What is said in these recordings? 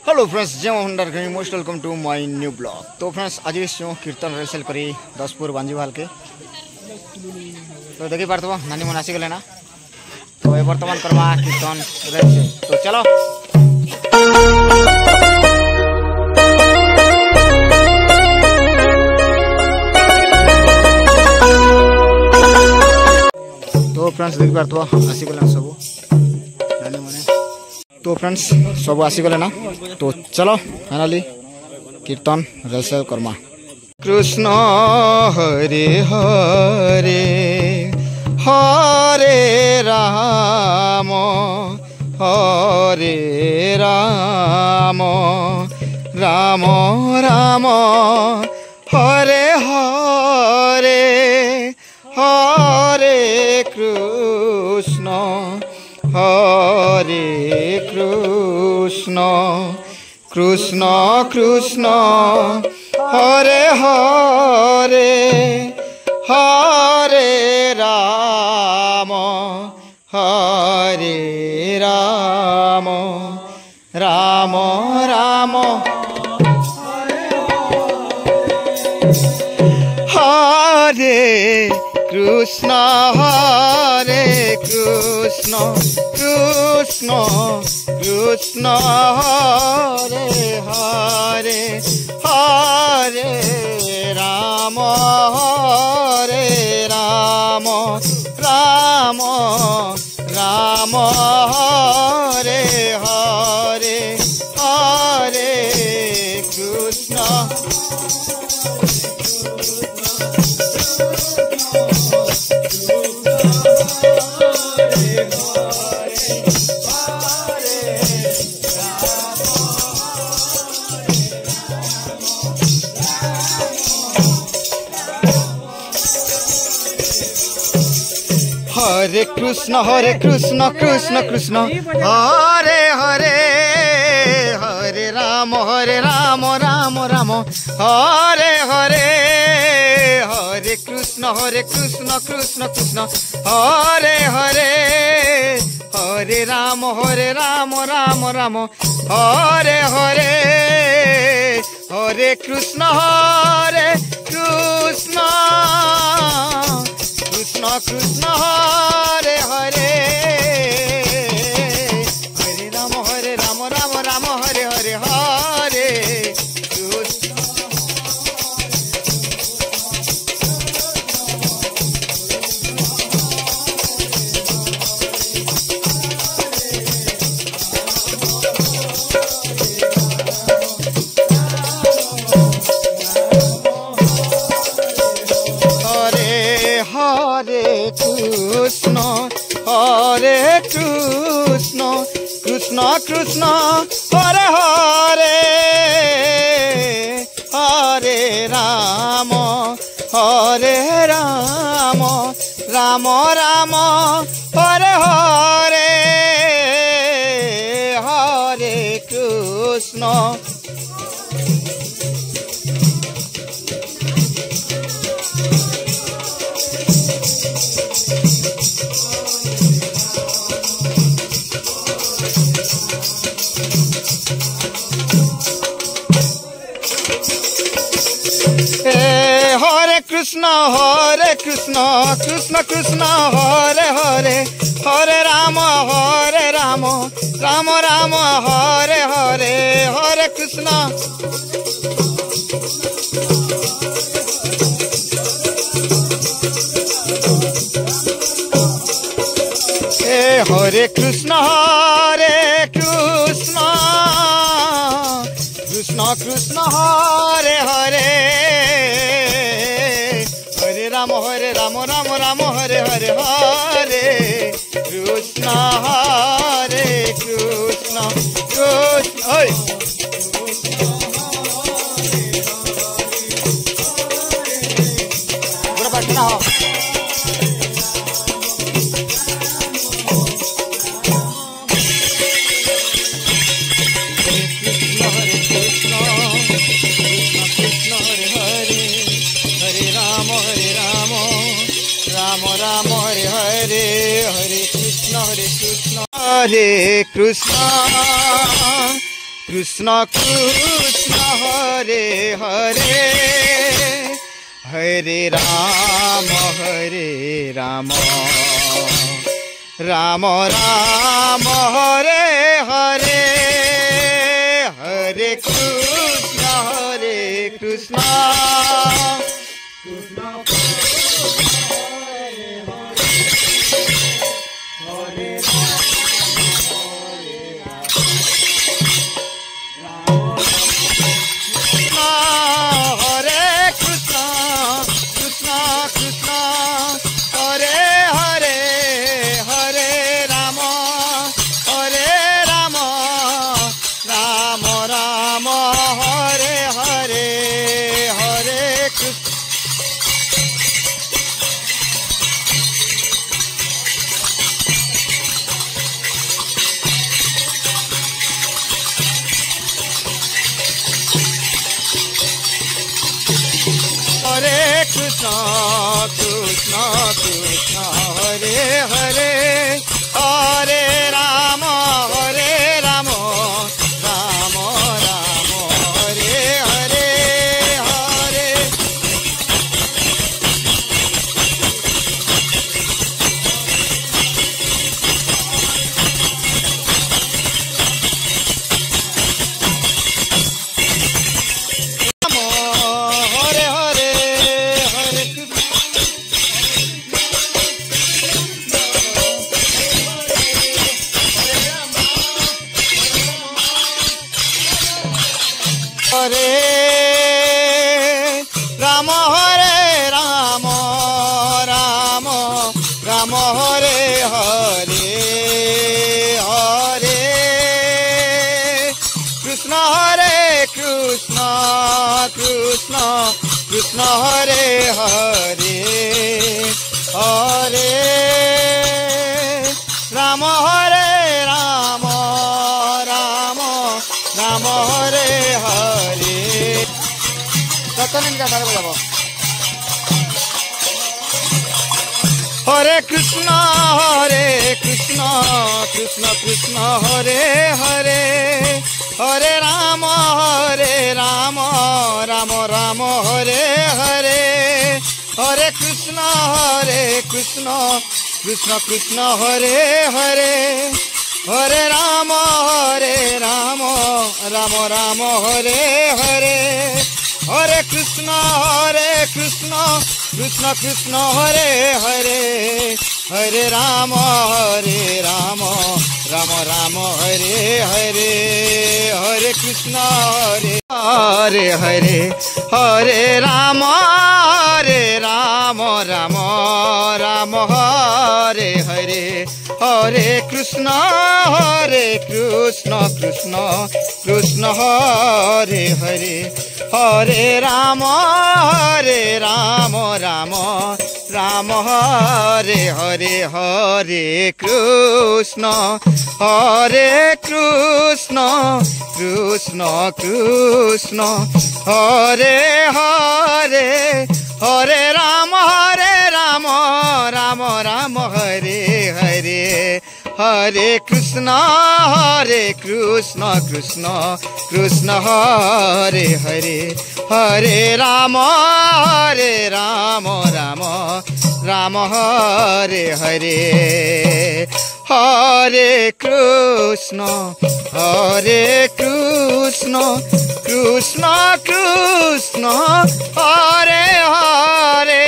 Hello friends, जय मोहनदार कहीं most welcome to my new blog. तो फ्रेंड्स आज कीर्तन रेसल करी दसपुर बांजीवाल के तो देखी पार्थ नानी मन आसीगले ना। तो ये बर्तमान करमा कीर्तन रेसल। तो चलो तो फ्रेंड्स देखी पार्थ आसीगले सब नानी मन। तो फ्रेंड्स सब आसीगले ना। तो चलो फाइनाली कीर्तन रेसल करमा। कृष्ण हरे हरे हरे राम हरे राम राम राम हरे हरे हरे कृष्ण हरे कृष्ण कृष्ण कृष्ण हरे हरे हरे राम हरे राम राम राम हरे कृष्ण हरे कृष्ण कृष्ण कृष्ण हरे हरे हरे राम हरे राम राम राम हरे हरे हरे कृष्ण हरे कृष्ण कृष्ण कृष्ण हरे हरे हरे राम राम राम हरे हरे हरे कृष्ण कृष्ण कृष्ण हरे हरे हरे राम राम राम हरे हरे हरे कृष्ण कृष्ण कृष्ण कृष्ण हरे हरे हरे राम राम हरे हरे हरे कृष्ण हरे कृष्ण कृष्ण कृष्ण हरे हरे हरे राम राम राम हरे हरे हरे कृष्ण हरे कृष्ण कृष्ण कृष्ण हरे हरे हरे राम राम राम हरे हरे हरे कृष्ण हरे कृष्ण कृष्ण कृष्ण हरे हरे हरे राम राम हरे हरे हरे कृष्ण कृष्ण राम हरे हरे हरे कृष्ण कृष्ण कृष्ण हरे हरे हरे राम राम राम हरे हरे हरे कृष्ण कृष्ण कृष्ण कृष्ण हरे हरे हरे राम राम राम हरे हरे हरे हरे राम राम राम हरे हरे हरे कृष्ण कृष्ण कृष्ण कृष्ण हरे हरे हरे राम राम राम राम हरे हरे हरे कृष्ण कृष्ण कृष्ण हरे हरे हरे राम राम राम हरे हरे हरे कृष्ण कृष्ण कृष्ण हरे हरे हरे राम राम राम हरे हरे हरे कृष्ण कृष्ण कृष्ण हरे हरे हरे राम राम राम हरे हरे हरे कृष्ण हरे हरे हरे राम राम राम हरे हरे हरे कृष्ण कृष्ण कृष्ण हरे हरे हरे राम राम राम हरे हरे हरे कृष्ण कृष्ण कृष्ण हरे हरे हरे राम राम हरे हरे हरे कृष्ण कृष्ण हरे हरे हरे राम राम हरे हरे हरे कृष्ण कृष्ण कृष्ण हरे हरे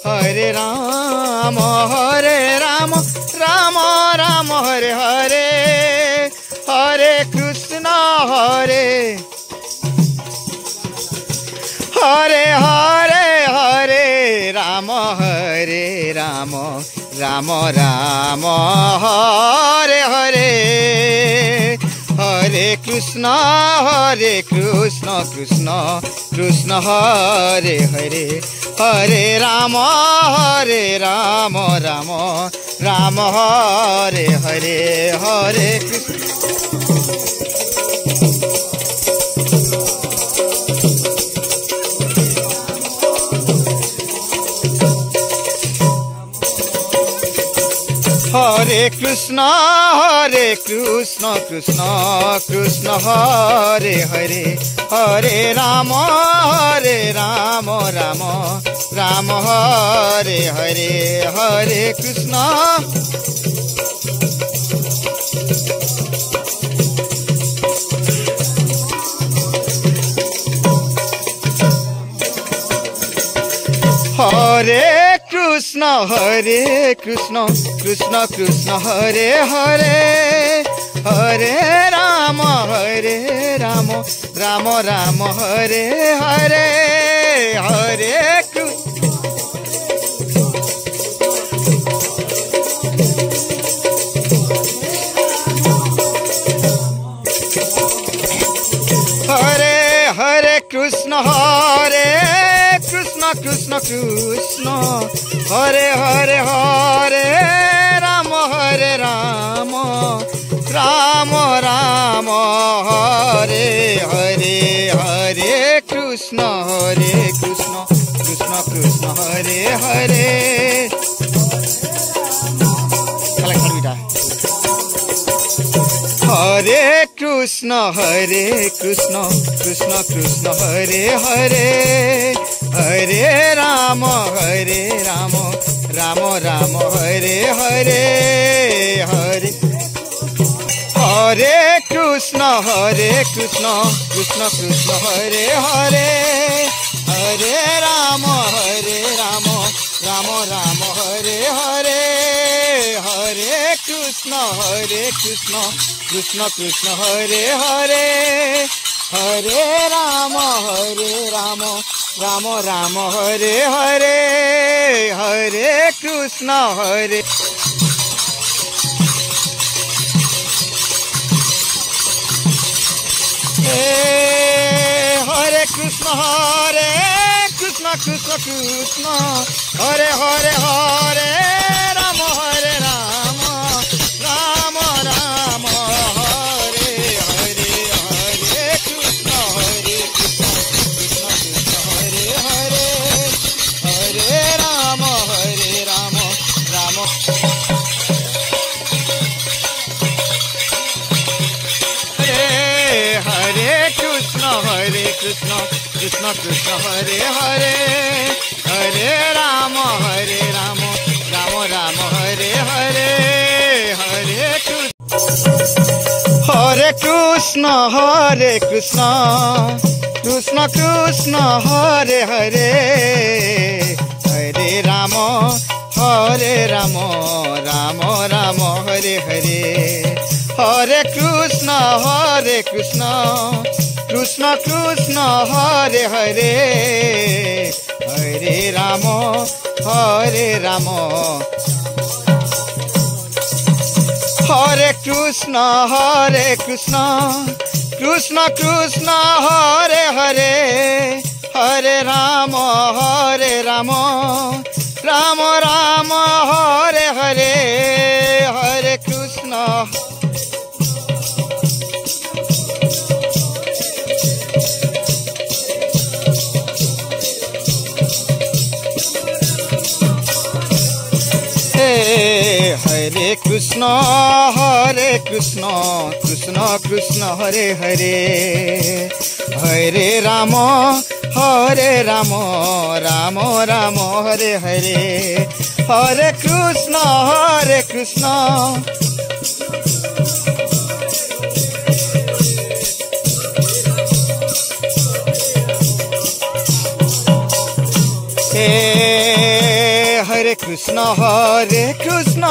हरे राम राम हरे हरे हरे कृष्ण हरे हरे राम राम हरे हरे हरे कृष्ण कृष्ण हरे हरे हरे राम राम हरे हरे हरे कृष्ण हरे कृष्ण कृष्ण कृष्ण कृष्ण हरे हरे हरे राम राम राम हरे हरे हरे कृष्ण हरे कृष्ण कृष्ण कृष्ण हरे हरे हरे राम राम राम हरे हरे हरे हरे हरे कृष्ण कृष्ण कृष्ण कृष्ण हरे हरे हरे राम राम राम हरे हरे हरे कृष्ण कृष्ण कृष्ण हरे हरे हरे कृष्ण कृष्ण कृष्ण हरे हरे हरे राम राम राम हरे हरे हरे हरे कृष्ण कृष्ण कृष्ण हरे हरे हरे राम राम हरे हरे हरे कृष्ण कृष्ण कृष्ण हरे हरे हरे राम राम हरे हरे हरे कृष्ण हरे हरे कृष्ण कृष्ण कृष्ण हरे हरे हरे राम राम राम हरे हरे हरे कृष्ण कृष्ण कृष्ण हरे हरे हरे राम राम हरे कृष्ण कृष्ण कृष्ण हरे हरे हरे राम राम राम हरे हरे हरे कृष्ण कृष्ण कृष्ण हरे हरे हरे राम राम राम हरे हरे हरे कृष्ण कृष्ण कृष्ण हरे हरे हरे राम हरे कृष्ण कृष्ण हरे हरे हरे राम राम राम हरे हरे हरे कृष्ण हरे कृष्ण कृष्ण कृष्ण हरे हरे हरे राम राम राम हरे हरे हरे कृष्ण हरे कृष्ण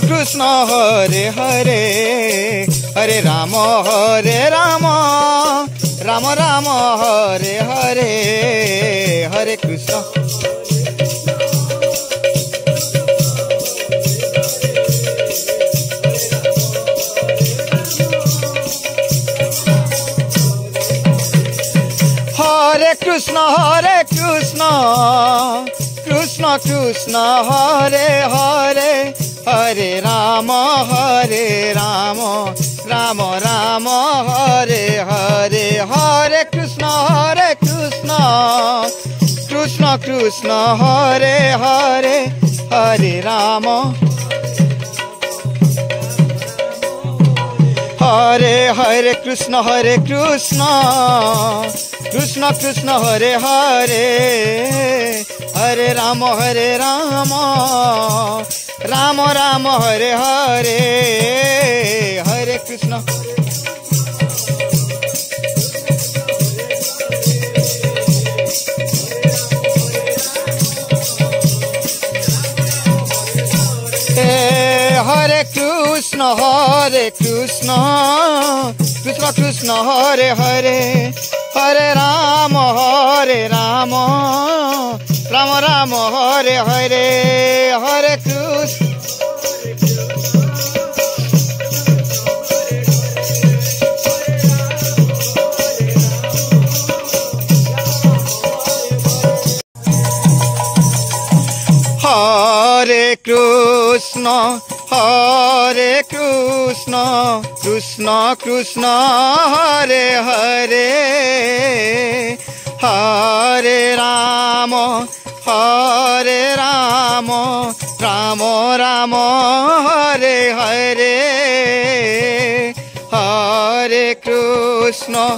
कृष्ण हरे हरे हरे राम राम राम हरे हरे हरे कृष्ण हरे कृष्ण कृष्ण हरे हरे हरे राम राम राम हरे हरे हरे कृष्ण कृष्ण हरे हरे हरे राम हरे हरे कृष्ण कृष्ण कृष्ण हरे हरे हरे राम राम राम हरे हरे हरे कृष्ण हरे कृष्ण कृष्ण कृष्ण हरे हरे हरे राम राम राम हरे हरे हरे कृष्ण हरे कृष्ण कृष्ण कृष्ण हरे हरे हरे राम राम राम हरे हरे हरे कृष्ण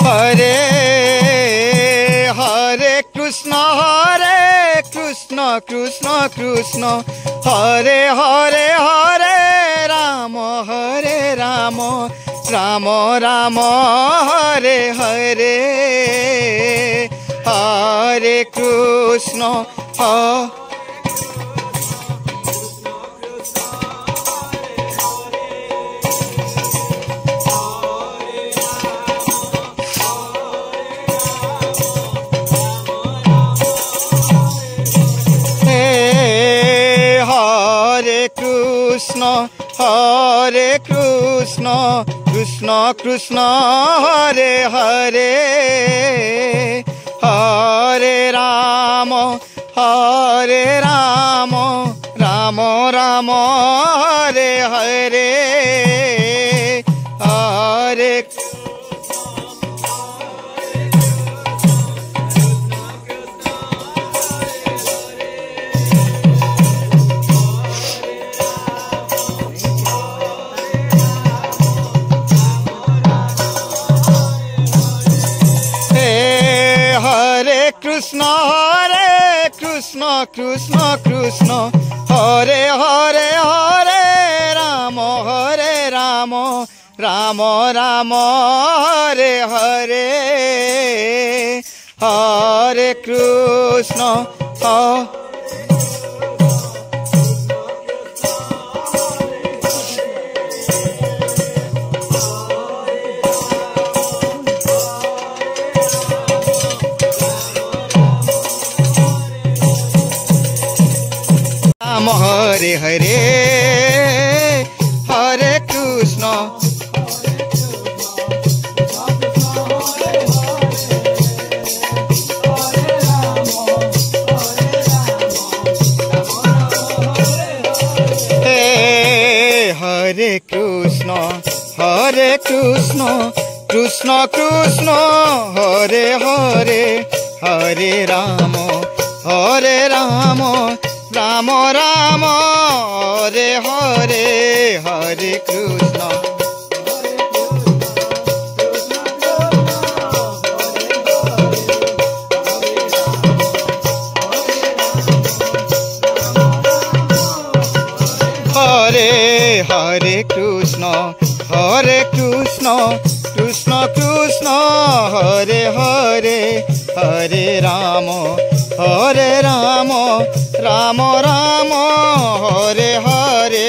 हरे हरे कृष्ण कृष्ण कृष्ण हरे हरे हरे राम राम राम हरे हरे हरे कृष्ण हरे कृष्ण कृष्ण हरे हरे हरे राम राम राम हरे हरे हरे कृष्ण कृष्ण हरे हरे हरे राम राम हरे हरे हरे कृष्ण राम हरे हरे हरे कृष्ण हरे कृष्ण कृष्ण कृष्ण हरे हरे हरे राम राम राम हरे हरे हरे कृष्ण हरे हरे कृष्ण कृष्ण कृष्ण हरे हरे हरे राम राम राम हरे हरे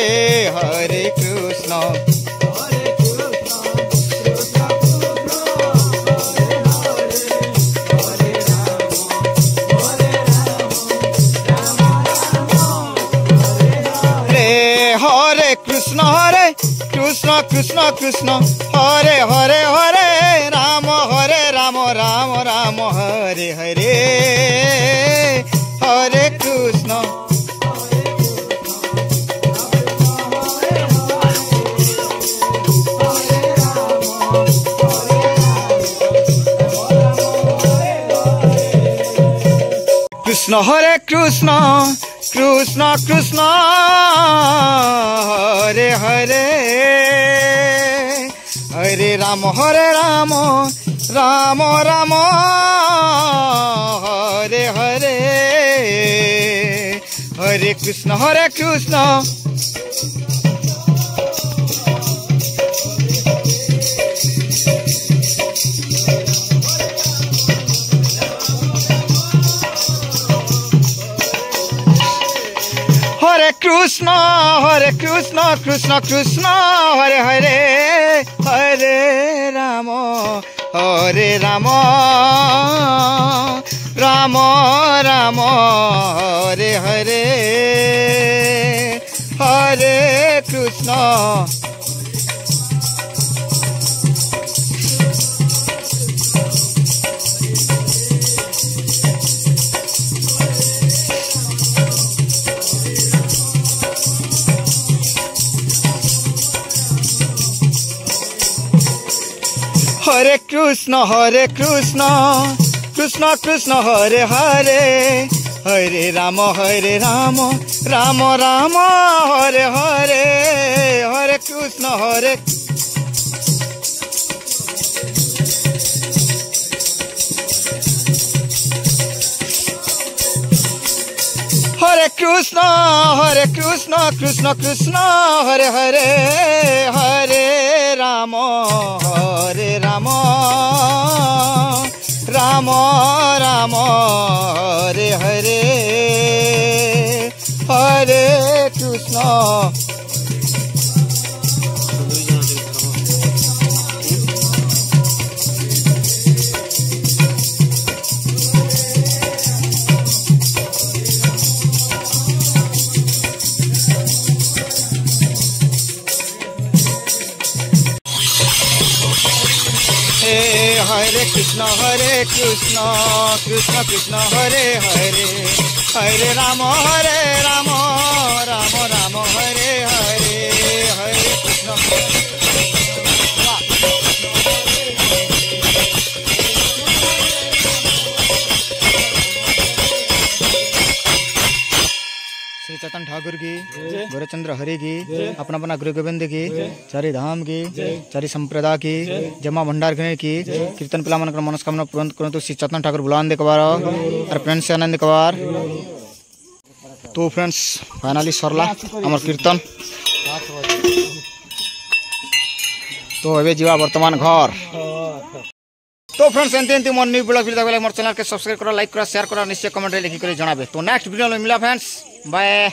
हरे कृष्ण हरे कृष्ण कृष्ण हरे हरे हरे राम राम राम हरे हरे हरे कृष्ण कृष्ण हरे कृष्ण कृष्ण कृष्ण हरे हरे हरे राम राम राम हरे हरे हरे कृष्ण हरे कृष्ण कृष्ण कृष्ण हरे हरे हरे राम राम राम हरे हरे हरे कृष्ण हरे कृष्ण कृष्ण कृष्ण हरे हरे हरे राम राम राम हरे हरे हरे कृष्ण हरे कृष्ण कृष्ण कृष्ण हरे हरे हरे राम राम राम हरे हरे हरे कृष्ण हरे कृष्ण कृष्ण कृष्ण हरे हरे हरे राम राम हरे हरे हरे कृष्ण श्री चैतन्य ठाकुर की गौरचंद्र हरि की अपना अपना गुरु गोविंद की चारि धाम की चारि संप्रदाय की जमा भंडार की कीर्तन पिला मन मनस्कामना पूर्ण करंतु श्री चैतन्य ठाकुर बुलान दे कबार और फ्रेंड्स से आनंद कबार। तो फ्रेंड्स फाइनली सरला हमर कीर्तन तो अबे जीवा वर्तमान घर। तो फ्रेंड्स एंती more new blog video more channel के सब्सक्राइब करो लाइक करो शेयर करो निश्चय कमेंट लिखि कर जणाबे। तो नेक्स्ट वीडियो में मिला फ्रेंड्स बाय।